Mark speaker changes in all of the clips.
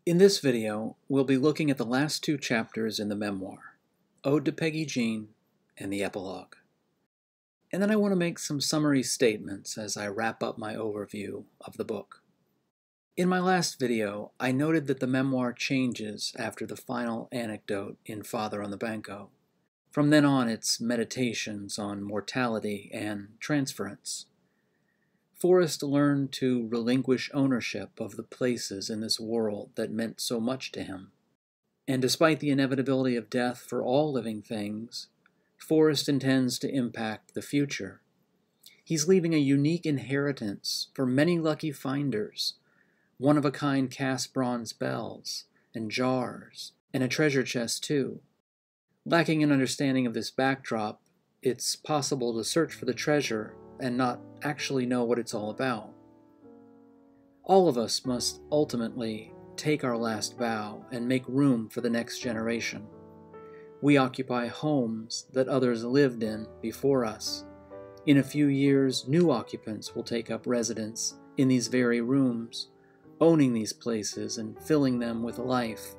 Speaker 1: In this video, we'll be looking at the last two chapters in the memoir, Ode to Peggy Jean and the Epilogue. And then I want to make some summary statements as I wrap up my overview of the book. In my last video, I noted that the memoir changes after the final anecdote in Father on the Banco. From then on, it's meditations on mortality and transference. Forrest learned to relinquish ownership of the places in this world that meant so much to him. And despite the inevitability of death for all living things, Forrest intends to impact the future. He's leaving a unique inheritance for many lucky finders, one-of-a-kind cast bronze bells and jars, and a treasure chest too. Lacking an understanding of this backdrop, it's possible to search for the treasure and not actually know what it's all about. All of us must ultimately take our last bow and make room for the next generation. We occupy homes that others lived in before us. In a few years, new occupants will take up residence in these very rooms, owning these places and filling them with life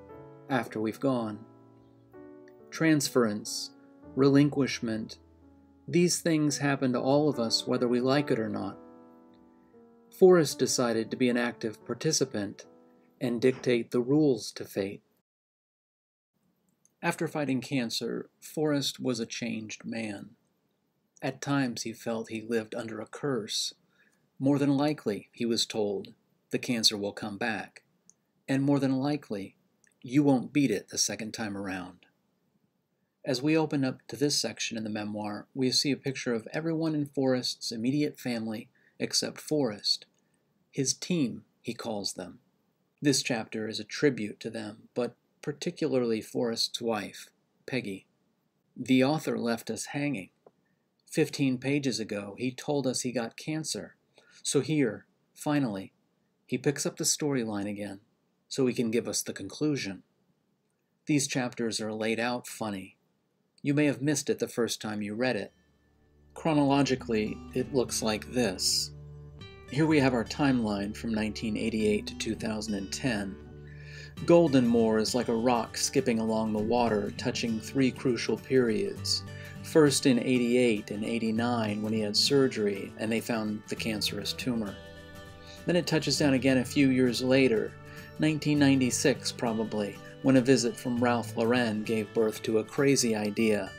Speaker 1: after we've gone. Transference, relinquishment, these things happen to all of us whether we like it or not. Forrest decided to be an active participant and dictate the rules to fate. After fighting cancer, Forrest was a changed man. At times he felt he lived under a curse. More than likely, he was told, the cancer will come back. And more than likely, you won't beat it the second time around. As we open up to this section in the memoir, we see a picture of everyone in Forrest's immediate family except Forrest. His team, he calls them. This chapter is a tribute to them, but particularly Forrest's wife, Peggy. The author left us hanging. 15 pages ago, he told us he got cancer. So here, finally, he picks up the storyline again, so he can give us the conclusion. These chapters are laid out funny. You may have missed it the first time you read it. Chronologically, it looks like this. Here we have our timeline from 1988 to 2010. Goldenmore is like a rock skipping along the water, touching three crucial periods. First in 88 and 89 when he had surgery and they found the cancerous tumor. Then it touches down again a few years later, 1996 probably, when a visit from Ralph Lauren gave birth to a crazy idea.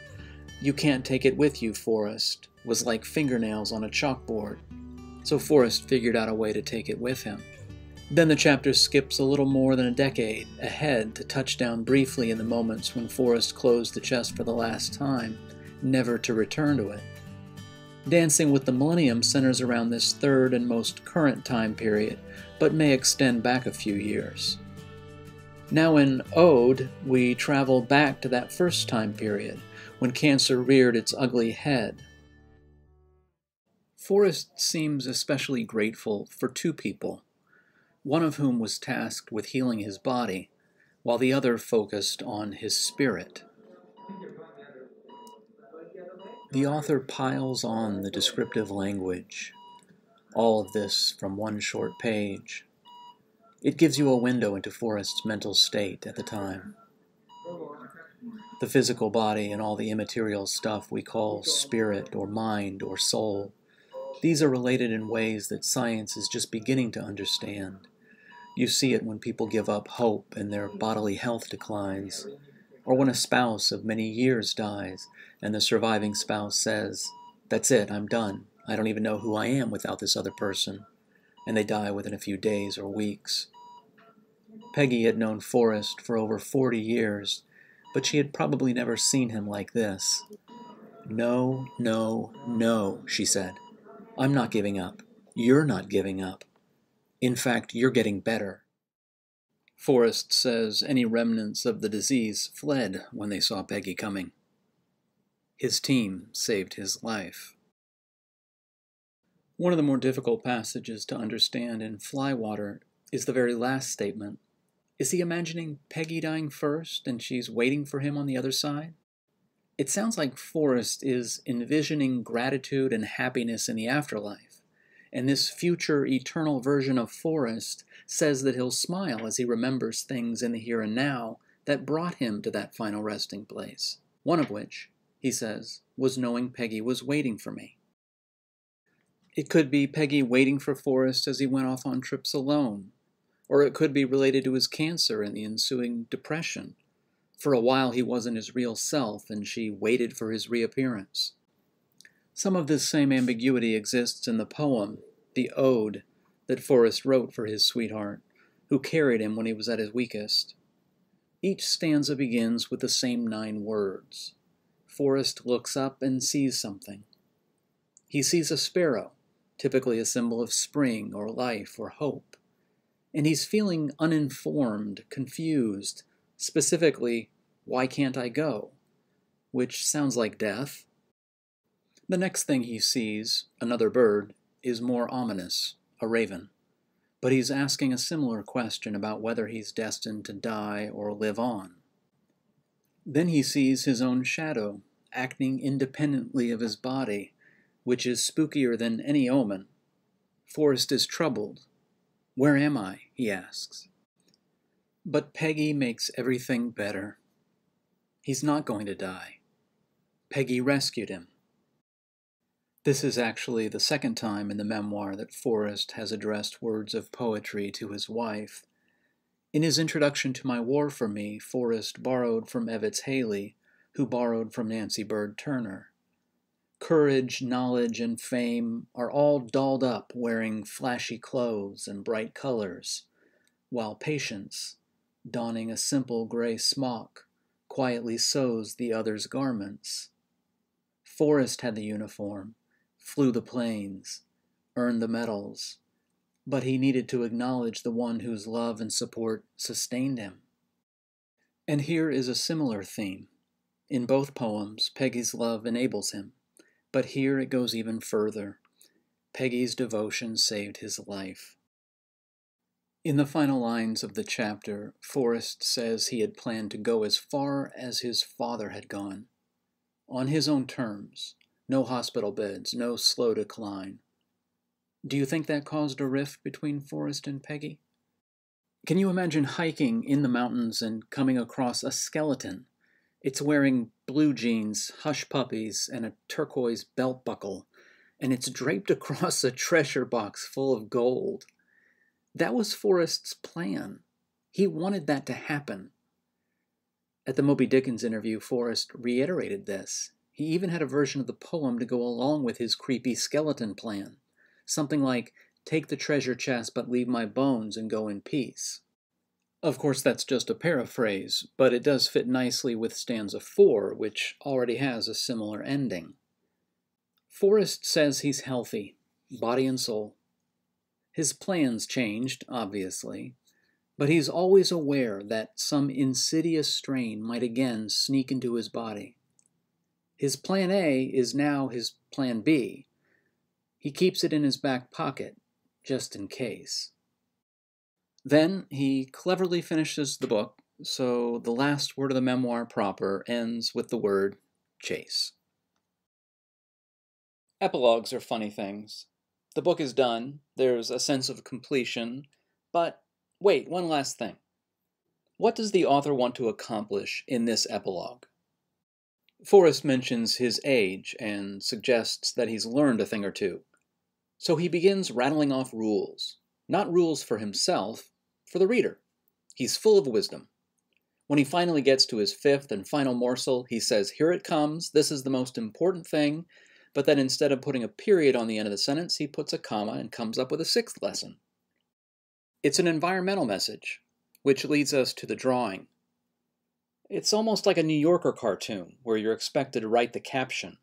Speaker 1: You can't take it with you, Forrest, was like fingernails on a chalkboard. So Forrest figured out a way to take it with him. Then the chapter skips a little more than a decade ahead to touch down briefly in the moments when Forrest closed the chest for the last time, never to return to it. Dancing with the Millennium centers around this third and most current time period, but may extend back a few years. Now in Ode, we travel back to that first time period, when cancer reared its ugly head. Forrest seems especially grateful for two people, one of whom was tasked with healing his body, while the other focused on his spirit. The author piles on the descriptive language, all of this from one short page. It gives you a window into Forrest's mental state at the time. The physical body and all the immaterial stuff we call spirit or mind or soul, these are related in ways that science is just beginning to understand. You see it when people give up hope and their bodily health declines, or when a spouse of many years dies and the surviving spouse says, "That's it, I'm done. I don't even know who I am without this other person," and they die within a few days or weeks. Peggy had known Forrest for over 40 years, but she had probably never seen him like this. "No, no, no," she said. "I'm not giving up. You're not giving up. In fact, you're getting better." Forrest says any remnants of the disease fled when they saw Peggy coming. His team saved his life. One of the more difficult passages to understand in Flywater is the very last statement. Is he imagining Peggy dying first and she's waiting for him on the other side? It sounds like Forrest is envisioning gratitude and happiness in the afterlife, and this future eternal version of Forrest says that he'll smile as he remembers things in the here and now that brought him to that final resting place. One of which, he says, was knowing Peggy was waiting for me. It could be Peggy waiting for Forrest as he went off on trips alone, or it could be related to his cancer and the ensuing depression. For a while he wasn't his real self, and she waited for his reappearance. Some of this same ambiguity exists in the poem, the ode, that Forrest wrote for his sweetheart, who carried him when he was at his weakest. Each stanza begins with the same 9 words. Forrest looks up and sees something. He sees a sparrow, typically a symbol of spring or life or hope. And he's feeling uninformed, confused, specifically, why can't I go? Which sounds like death. The next thing he sees, another bird, is more ominous, a raven. But he's asking a similar question about whether he's destined to die or live on. Then he sees his own shadow, acting independently of his body, which is spookier than any omen. Forrest is troubled. Where am I? He asks. But Peggy makes everything better. He's not going to die. Peggy rescued him. This is actually the second time in the memoir that Forrest has addressed words of poetry to his wife. In his introduction to My War for Me, Forrest borrowed from Evetts Haley, who borrowed from Nancy Bird Turner. Courage, knowledge, and fame are all dolled up wearing flashy clothes and bright colors, while patience, donning a simple gray smock, quietly sews the other's garments. Forrest had the uniform, flew the planes, earned the medals, but he needed to acknowledge the one whose love and support sustained him. And here is a similar theme. In both poems, Peggy's love enables him, but here it goes even further. Peggy's devotion saved his life. In the final lines of the chapter, Forrest says he had planned to go as far as his father had gone, on his own terms, no hospital beds, no slow decline. Do you think that caused a rift between Forrest and Peggy? Can you imagine hiking in the mountains and coming across a skeleton? It's wearing blue jeans, hush puppies, and a turquoise belt buckle, and it's draped across a treasure box full of gold. That was Forrest's plan. He wanted that to happen. At the Moby Dickens interview, Forrest reiterated this. He even had a version of the poem to go along with his creepy skeleton plan. Something like, "Take the treasure chest, but leave my bones and go in peace." Of course, that's just a paraphrase, but it does fit nicely with stanza 4, which already has a similar ending. Forrest says he's healthy, body and soul. His plans changed, obviously, but he's always aware that some insidious strain might again sneak into his body. His plan A is now his plan B. He keeps it in his back pocket, just in case. Then he cleverly finishes the book, so the last word of the memoir proper ends with the word chase. Epilogues are funny things. The book is done, there's a sense of completion, but wait, one last thing. What does the author want to accomplish in this epilogue? Forrest mentions his age and suggests that he's learned a thing or two. So he begins rattling off rules. Not rules for himself, for the reader. He's full of wisdom. When he finally gets to his 5th and final morsel, he says, "Here it comes, this is the most important thing," but then instead of putting a period on the end of the sentence, he puts a comma and comes up with a 6th lesson. It's an environmental message, which leads us to the drawing. It's almost like a New Yorker cartoon, where you're expected to write the caption.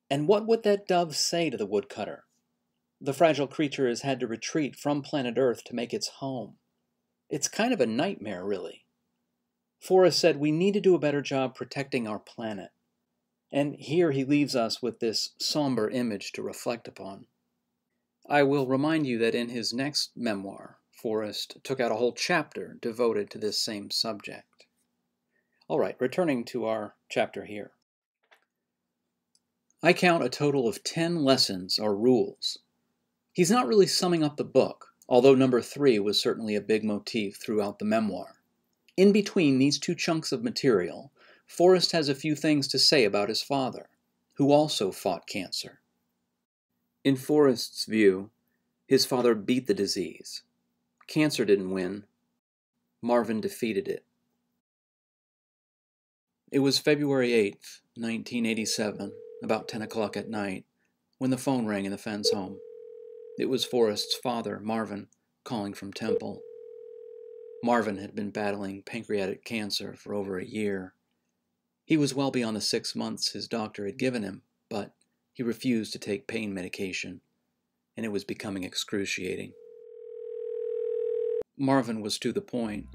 Speaker 1: And what would that dove say to the woodcutter? The fragile creature has had to retreat from planet Earth to make its home. It's kind of a nightmare, really. Forrest said we need to do a better job protecting our planet. And here he leaves us with this somber image to reflect upon. I will remind you that in his next memoir, Forrest took out a whole chapter devoted to this same subject. All right, returning to our chapter here. I count a total of 10 lessons or rules. He's not really summing up the book, although number 3 was certainly a big motif throughout the memoir. In between these two chunks of material, Forrest has a few things to say about his father, who also fought cancer. In Forrest's view, his father beat the disease. Cancer didn't win. Marvin defeated it. It was February 8th, 1987, about 10 o'clock at night, when the phone rang in the Fenn's home. It was Forrest's father, Marvin, calling from Temple. Marvin had been battling pancreatic cancer for over a year. He was well beyond the 6 months his doctor had given him, but he refused to take pain medication, and it was becoming excruciating. Marvin was to the point.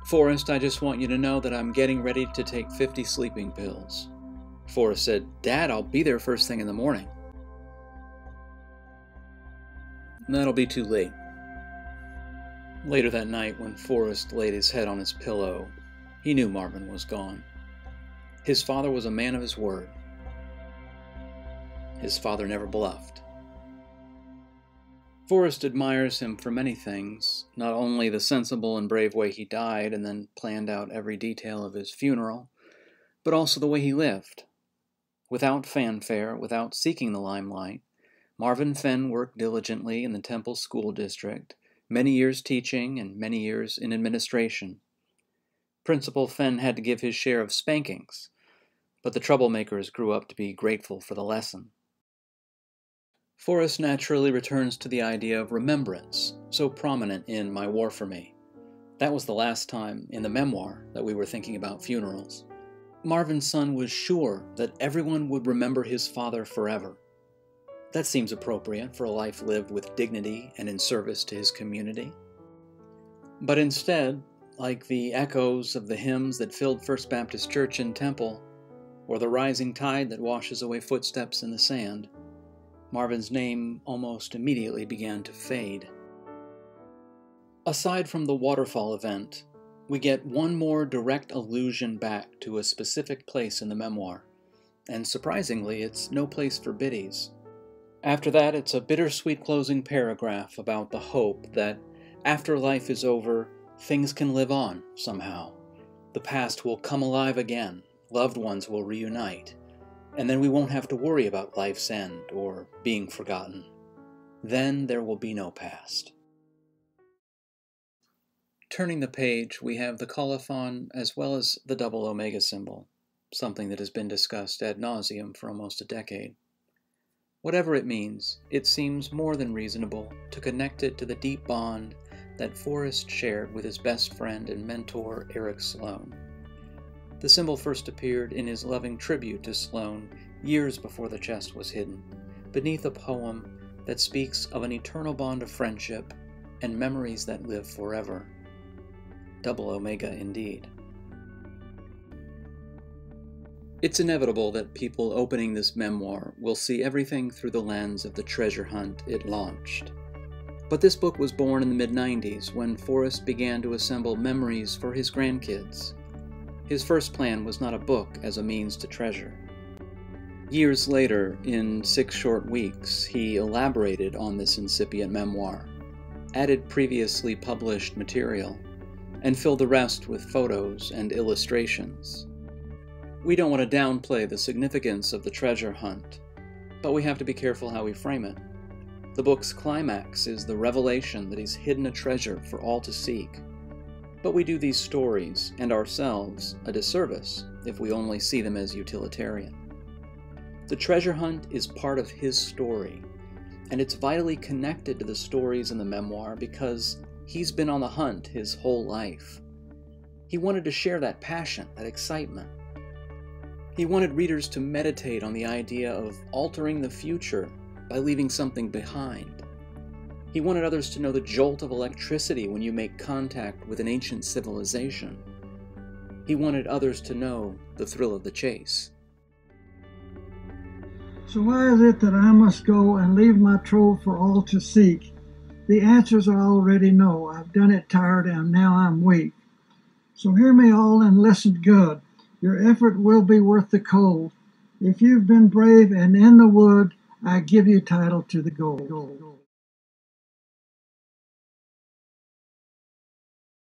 Speaker 1: "Forrest, I just want you to know that I'm getting ready to take 50 sleeping pills." Forrest said, "Dad, I'll be there first thing in the morning." "That'll be too late." Later that night, when Forrest laid his head on his pillow, he knew Marvin was gone. His father was a man of his word. His father never bluffed. Forrest admires him for many things, not only the sensible and brave way he died and then planned out every detail of his funeral, but also the way he lived. Without fanfare, without seeking the limelight, Marvin Fenn worked diligently in the Temple School District, many years teaching and many years in administration. Principal Fenn had to give his share of spankings, but the troublemakers grew up to be grateful for the lesson. Forrest naturally returns to the idea of remembrance, so prominent in My War for Me. That was the last time in the memoir that we were thinking about funerals. Marvin's son was sure that everyone would remember his father forever. That seems appropriate for a life lived with dignity and in service to his community. But instead, like the echoes of the hymns that filled First Baptist Church in Temple, or the rising tide that washes away footsteps in the sand, Marvin's name almost immediately began to fade. Aside from the waterfall event, we get one more direct allusion back to a specific place in the memoir, and surprisingly, it's no place for biddies. After that, it's a bittersweet closing paragraph about the hope that after life is over, things can live on somehow. The past will come alive again, loved ones will reunite, and then we won't have to worry about life's end or being forgotten. Then there will be no past. Turning the page, we have the colophon as well as the double omega symbol, something that has been discussed ad nauseum for almost a decade. Whatever it means, it seems more than reasonable to connect it to the deep bond that Forrest shared with his best friend and mentor, Eric Sloane. The symbol first appeared in his loving tribute to Sloane years before the chest was hidden, beneath a poem that speaks of an eternal bond of friendship and memories that live forever. Double omega indeed. It's inevitable that people opening this memoir will see everything through the lens of the treasure hunt it launched. But this book was born in the mid-90s when Forrest began to assemble memories for his grandkids. His first plan was not a book as a means to treasure. Years later, in 6 short weeks, he elaborated on this incipient memoir, added previously published material, and filled the rest with photos and illustrations. We don't want to downplay the significance of the treasure hunt, but we have to be careful how we frame it. The book's climax is the revelation that he's hidden a treasure for all to seek. But we do these stories, and ourselves, a disservice if we only see them as utilitarian. The treasure hunt is part of his story, and it's vitally connected to the stories in the memoir because he's been on the hunt his whole life. He wanted to share that passion, that excitement. He wanted readers to meditate on the idea of altering the future by leaving something behind. He wanted others to know the jolt of electricity when you make contact with an ancient civilization. He wanted others to know the thrill of the chase.
Speaker 2: So why is it that I must go and leave my trove for all to seek? The answers I already know. I've done it tired and now I'm weak. So hear me all and listen good. Your effort will be worth the cold. If you've been brave and in the wood, I give you title to the gold.